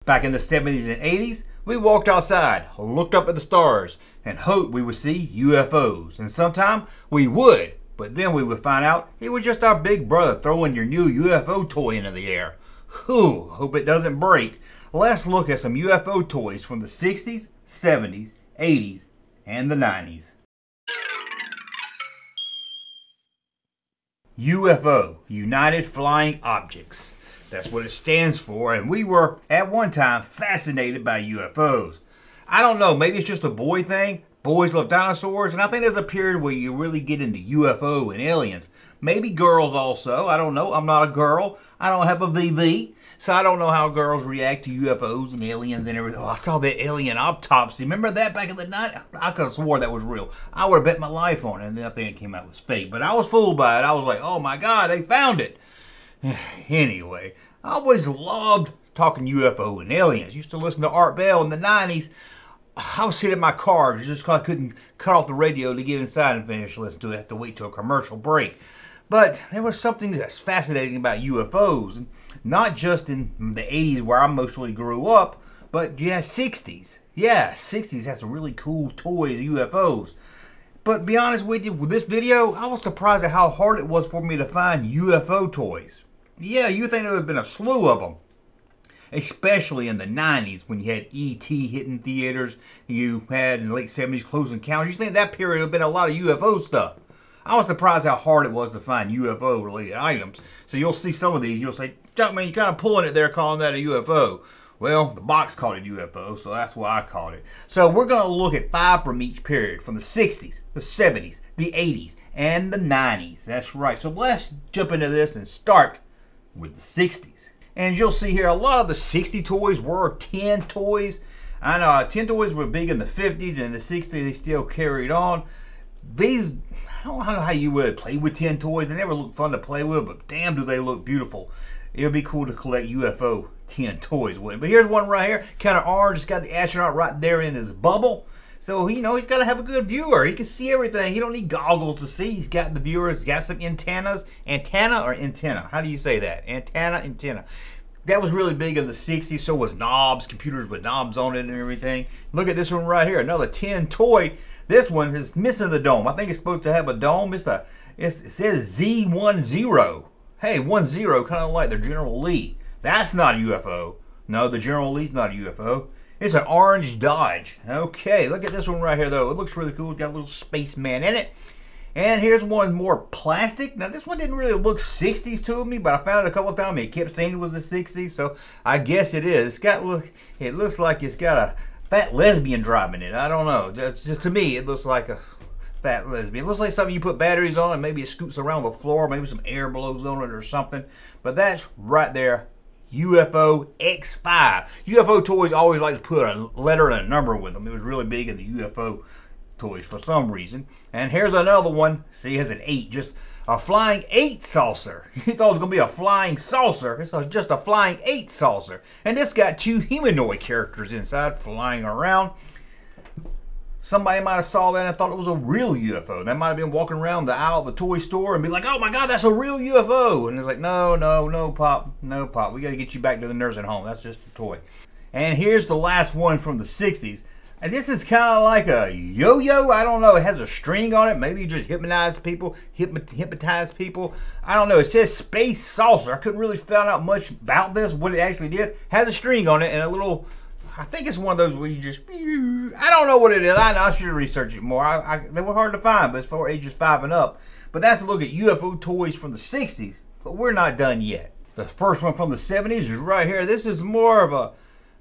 Back in the 70s and 80s, we walked outside, looked up at the stars, and hoped we would see UFOs. And sometime we would, but then we would find out it was just our big brother throwing your new UFO toy into the air. Whew, hope it doesn't break. Let's look at some UFO toys from the 60s, 70s, 80s, and the 90s. UFO, United Flying Objects. That's what it stands for, and we were, at one time, fascinated by UFOs. I don't know, maybe it's just a boy thing. Boys love dinosaurs, and I think there's a period where you really get into UFO and aliens. Maybe girls also, I don't know. I'm not a girl. I don't have a VV, so I don't know how girls react to UFOs and aliens and everything. Oh, I saw that alien autopsy. Remember that back in the night? I could have swore that was real. I would have bet my life on it, and then I think it came out was fake. But I was fooled by it. I was like, oh my God, they found it. Anyway, I always loved talking UFO and aliens. Used to listen to Art Bell in the 90s. I was sitting in my car just because I couldn't cut off the radio to get inside and finish listening to it. I had to wait till a commercial break. But there was something that's fascinating about UFOs. And not just in the 80s where I mostly grew up, but yeah, 60s. Yeah, 60s has some really cool toys, UFOs. But to be honest with you, with this video, I was surprised at how hard it was for me to find UFO toys. Yeah, you think there would have been a slew of them. Especially in the 90s when you had E.T. hitting theaters. You had in the late 70s Close Encounters. You think that period would have been a lot of UFO stuff. I was surprised how hard it was to find UFO related items. So you'll see some of these, you'll say, Junkman, you're kind of pulling it there calling that a UFO. Well, the box called it UFO, so that's why I called it. So we're going to look at 5 from each period, from the 60s, the 70s, the 80s, and the 90s. That's right. So let's jump into this and start with the 60s. And you'll see here, a lot of the 60 toys were tin toys. I know tin toys were big in the 50s, and in the 60s they still carried on. These, I don't know how you would play with tin toys. They never look fun to play with, but damn do they look beautiful. It would be cool to collect UFO tin toys, wouldn't it? But here's one right here, kind of orange. It's got the astronaut right there in his bubble. So, you know, he's got to have a good viewer. He can see everything. He don't need goggles to see. He's got the viewer. He's got some antennas. Antenna or antenna? How do you say that? Antenna. That was really big in the 60s. So was knobs, computers with knobs on it and everything. Look at this one right here. Another tin toy. This one is missing the dome. I think it's supposed to have a dome. It says Z10. Hey, 10, kind of like the General Lee. That's not a UFO. No, the General Lee's not a UFO. It's an orange Dodge. Okay, look at this one right here, though. It looks really cool. It's got a little spaceman in it. And here's one more plastic. Now, this one didn't really look 60s to me, but I found it a couple of times. It kept saying it was the 60s, so I guess it is. It looks like it's got a fat lesbian driving it. I don't know. Just to me, it looks like a fat lesbian. It looks like something you put batteries on and maybe it scoots around the floor. Maybe some air blows on it or something. But that's right there. UFO X5. UFO toys always like to put a letter and a number with them. It was really big in the UFO toys for some reason. And here's another one. See, it has an 8. Just a flying 8 saucer. You thought it was going to be a flying saucer. It's just a flying 8 saucer. And this got 2 humanoid characters inside flying around. Somebody might have saw that and thought it was a real UFO. They might have been walking around the aisle of the toy store and be like, oh my God, that's a real UFO. And it's like, no, Pop. No, Pop. We got to get you back to the nursing home. That's just a toy. And here's the last one from the 60s. And this is kind of like a yo-yo. I don't know. It has a string on it. Maybe you just hypnotize people. I don't know. It says Space Saucer. I couldn't really find out much about this, what it actually did. It has a string on it and a little... I think it's one of those where you just, I don't know what it is. I should research it more. They were hard to find, but it's for ages 5 and up. But that's a look at UFO toys from the 60s. But we're not done yet. The first one from the 70s is right here. This is more of a,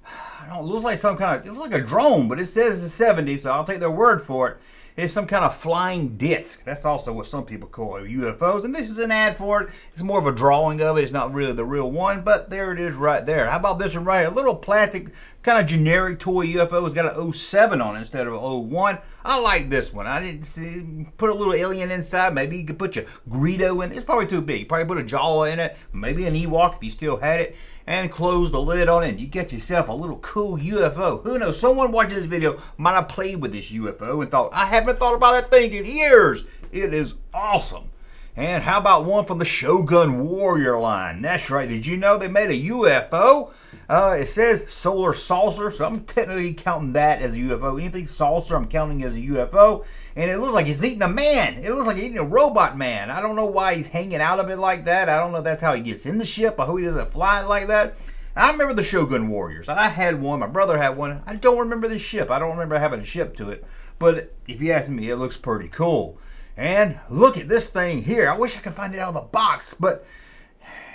I don't know, it looks like some kind of, it looks like a drone, but it says it's the 70s, so I'll take their word for it. It's some kind of flying disc. That's also what some people call UFOs. And this is an ad for it. It's more of a drawing of it. It's not really the real one, but there it is right there. How about this one right here? A little plastic, kind of generic toy UFO. It's got an 07 on it instead of an 01. I like this one. I didn't see, put a little alien inside. Maybe you could put your Greedo in. It's probably too big. Probably put a Jawa in it. Maybe an Ewok if you still had it. And close the lid on it, and you get yourself a little cool UFO. Who knows? Someone watching this video might have played with this UFO and thought, I haven't thought about that thing in years. It is awesome. And how about one from the Shogun Warrior line? That's right. Did you know they made a UFO? It says solar saucer, so I'm technically counting that as a UFO. Anything saucer, I'm counting as a UFO. And it looks like he's eating a man. It looks like he's eating a robot man. I don't know why he's hanging out of it like that. I don't know if that's how he gets in the ship. I hope he doesn't fly it like that. I remember the Shogun Warriors. I had one. My brother had one. I don't remember the ship. I don't remember having a ship to it. But if you ask me, it looks pretty cool. And look at this thing here. I wish I could find it out of the box, but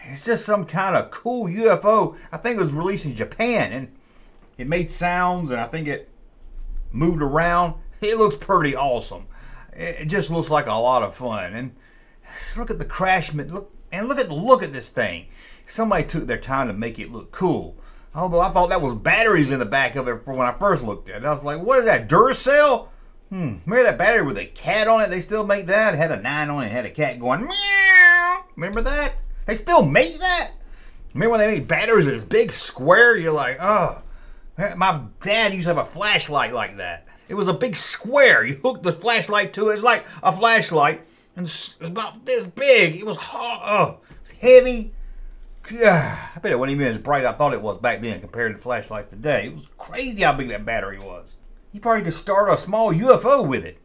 it's just some kind of cool UFO. I think it was released in Japan, and it made sounds, and I think it moved around. It looks pretty awesome. It just looks like a lot of fun. And look at the crashman. Look at the look at this thing. Somebody took their time to make it look cool. Although I thought that was batteries in the back of it when I first looked at it. I was like, what is that, Duracell? Remember that battery with a cat on it? They still make that? It had a 9 on it. It had a cat going, meow. Remember that? They still make that? Remember when they made batteries this big square? You're like, oh. My dad used to have a flashlight like that. It was a big square. You hooked the flashlight to it. It's like a flashlight. And it was about this big. It was hard. Oh, it was heavy. God, I bet it wasn't even as bright as I thought it was back then compared to flashlights today. It was crazy how big that battery was. You probably could start a small UFO with it.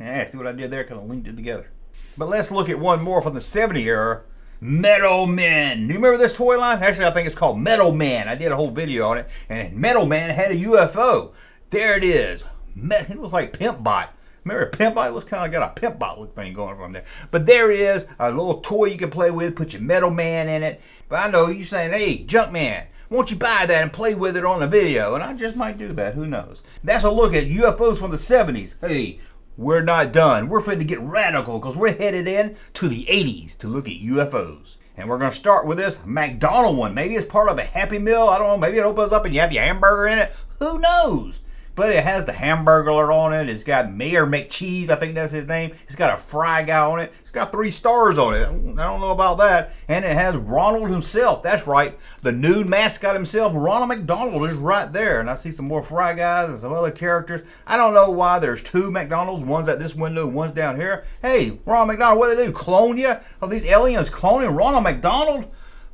Yeah, see what I did there? Kind of linked it together. But let's look at one more from the 70s era. Metal Men. Do you remember this toy line? Actually, I think it's called Metal Man. I did a whole video on it. And Metal Man had a UFO. There it is. It looks like Pimp Bot. Remember Pimp Bot? It looks kind of got a Pimp Bot look thing going from there. But there it is. A little toy you can play with. Put your Metal Man in it. But I know you're saying, hey, Junkman, won't you buy that and play with it on the video? And I just might do that. Who knows? That's a look at UFOs from the 70s. Hey, we're not done. We're finna get radical because we're headed in to the 80s to look at UFOs. And we're going to start with this McDonald's one. Maybe it's part of a Happy Meal. I don't know. Maybe it opens up and you have your hamburger in it. Who knows? But it has the Hamburglar on it. It's got Mayor McCheese, I think that's his name. It's got a Fry Guy on it. It's got 3 stars on it. I don't know about that. And it has Ronald himself. That's right. The nude mascot himself, Ronald McDonald, is right there. And I see some more Fry Guys and some other characters. I don't know why there's 2 McDonald's. One's at this window, one's down here. Hey, Ronald McDonald, what do they do? Clone you? Are these aliens cloning Ronald McDonald?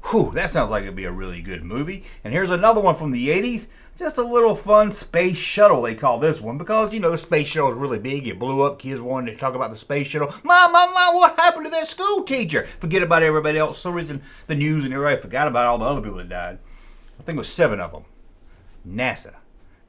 Whew, that sounds like it'd be a really good movie. And here's another one from the 80s. Just a little fun space shuttle, they call this one, because, you know, the space shuttle is really big. It blew up. Kids wanted to talk about the space shuttle. Mom, what happened to that school teacher? Forget about everybody else. For some reason, the news and everybody forgot about all the other people that died. I think it was 7 of them. NASA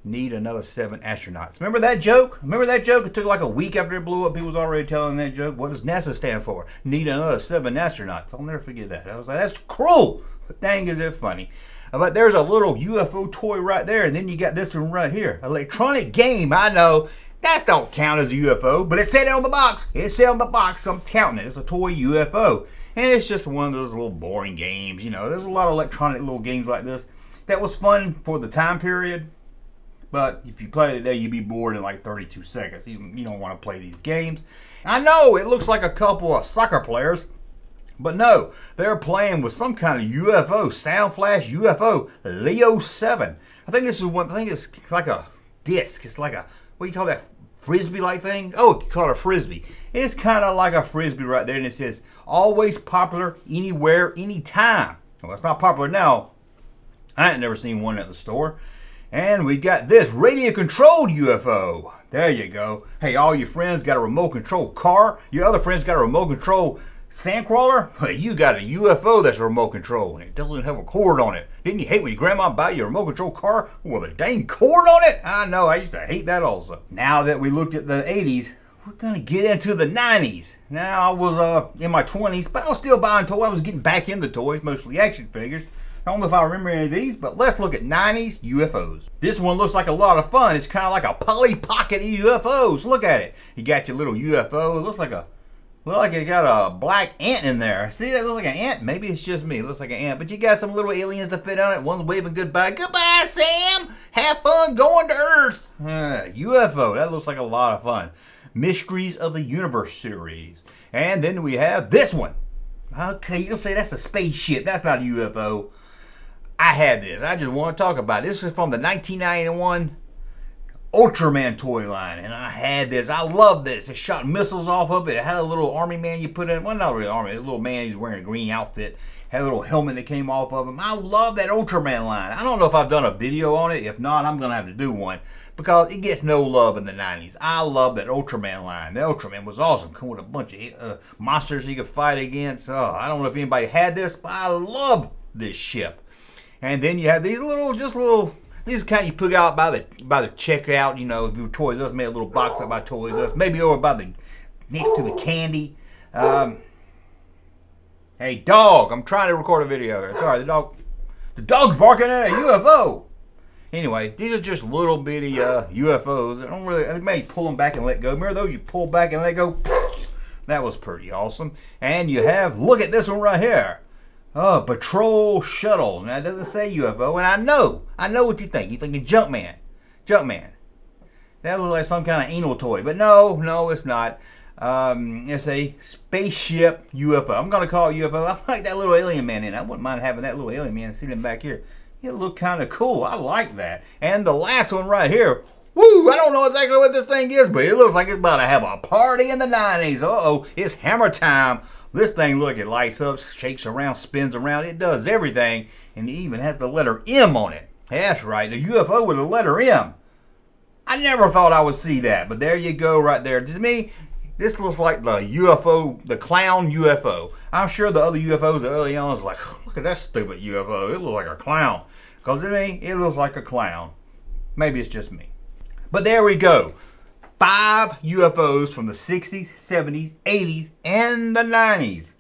need another 7 astronauts. Remember that joke? Remember that joke? It took like a week after it blew up. People was already telling that joke. What does NASA stand for? Need another 7 astronauts. I'll never forget that. I was like, that's cruel. But dang, is it funny. But there's a little UFO toy right there, and then you got this one right here. Electronic game, I know. That don't count as a UFO, but it said it on the box. It said on the box, so I'm counting it. It's a toy UFO. And it's just one of those little boring games. You know, there's a lot of electronic little games like this. That was fun for the time period. But if you play it today, you'd be bored in like 32 seconds. You don't want to play these games. I know, it looks like a couple of soccer players. But no, they're playing with some kind of UFO, Sound Flash UFO, Leo 7. I think this is one, I think it's like a disc. It's like a, what do you call that, frisbee-like thing? Oh, you call it a frisbee. It's kind of like a frisbee right there, and it says, always popular, anywhere, anytime. Well, it's not popular now. I ain't never seen one at the store. And we got this radio-controlled UFO. There you go. Hey, all your friends got a remote-controlled car. Your other friends got a remote-controlled sandcrawler? Well, you got a UFO that's remote control, and it doesn't have a cord on it. Didn't you hate when your grandma buy you a remote control car with a dang cord on it? I know, I used to hate that also. Now that we looked at the 80s, we're gonna get into the 90s. Now I was in my 20s, but I was still buying toys. I was getting back into toys, mostly action figures. I don't know if I remember any of these, but let's look at 90s UFOs. This one looks like a lot of fun. It's kind of like a Polly Pocket UFOs. Look at it. You got your little UFO. It looks like it got a black ant in there. See, that looks like an ant. Maybe it's just me. It looks like an ant. But you got some little aliens to fit on it. One's waving goodbye. Goodbye, Sam. Have fun going to Earth. UFO. That looks like a lot of fun. Mysteries of the Universe series. And then we have this one. Okay, you'll say that's a spaceship. That's not a UFO. I had this. I just want to talk about it. This is from the 1991 Ultraman toy line, and I had this. I love this. It shot missiles off of it. It had a little army man you put in. Well, not really army. A little man who's wearing a green outfit. Had a little helmet that came off of him. I love that Ultraman line. I don't know if I've done a video on it. If not, I'm going to have to do one because it gets no love in the 90s. I love that Ultraman line. The Ultraman was awesome. Come with a bunch of monsters you could fight against. Oh, I don't know if anybody had this, but I love this ship. And then you have these these are kind you put out by the checkout, you know, if you Toys R Us, made a little box up by Toys R Us, maybe over by the next to the candy. Hey dog, I'm trying to record a video here. Sorry, the dog's barking at a UFO. Anyway, these are just little bitty UFOs. I don't really, they may pull them back and let go. Remember those you pull back and let go? That was pretty awesome. And you have, look at this one right here. Oh, patrol shuttle. Now it doesn't say UFO, and I know what you think. You're thinking Junkman. Junkman. That looks like some kind of anal toy, but no, it's not. It's a spaceship UFO. I'm gonna call it UFO. I like that little alien man in it. I wouldn't mind having that little alien man sitting back here. It looked kind of cool. I like that. And the last one right here. Woo! I don't know exactly what this thing is, but it looks like it's about to have a party in the 90s. Uh-oh, it's hammer time. This thing, look, it lights up, shakes around, spins around. It does everything, and it even has the letter M on it. That's right, the UFO with the letter M. I never thought I would see that, but there you go right there. To me, this looks like the UFO, the clown UFO. I'm sure the other UFOs early on was like, look at that stupid UFO. It looks like a clown. Because to me, it looks like a clown. Maybe it's just me. But there we go. 5 UFOs from the 60s, 70s, 80s, and the 90s.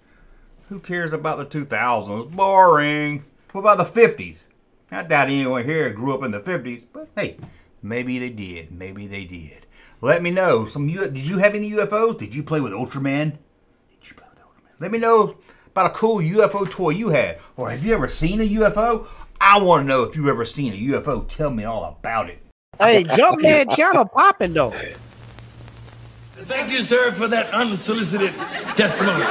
Who cares about the 2000s? Boring. What about the 50s? I doubt anyone here grew up in the 50s, but hey, maybe they did. Maybe they did. Let me know. Did you have any UFOs? Did you play with Ultraman? Did you play with Ultraman? Let me know about a cool UFO toy you had. Or have you ever seen a UFO? I want to know if you've ever seen a UFO. Tell me all about it. Hey, Junkman channel popping though. Thank you, sir, for that unsolicited testimony.